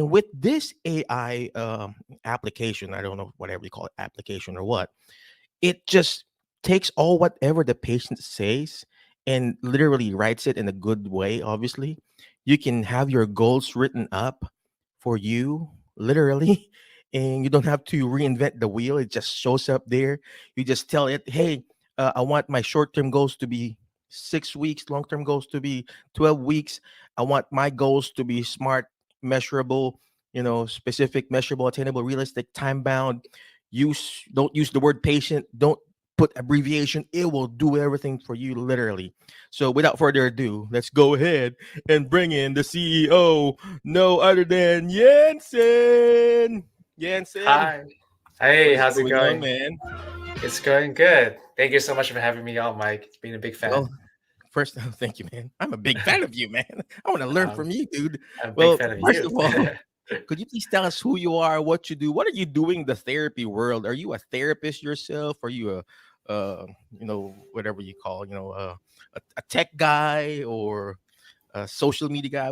And with this AI application, I don't know whatever you call it, application or what, it just takes all whatever the patient says and literally writes it in a good way. Obviously, you can have your goals written up for you, literally, and you don't have to reinvent the wheel. It just shows up there. You just tell it, hey, I want my short-term goals to be 6 weeks, long-term goals to be 12 weeks. I want my goals to be smart, measurable, specific, measurable, attainable, realistic, time bound. Don't use the word patient. Don't put abbreviation. It will do everything for you, literally. So without further ado, let's go ahead and bring in the CEO, no other than Jensen. Jensen, Hi. Hey, what's how's it going on, going? man? It's going good. Thank you so much for having me on, Mike. Been a big fan. Well, first, thank you, man. I'm a big fan of you, man. I want to learn Um, from you, dude. I'm a big Well, fan of first you. of all, could you please tell us who you are, what you do? What are you doing in the therapy world? Are you a therapist yourself? Are you whatever you call, a tech guy or a social media guy?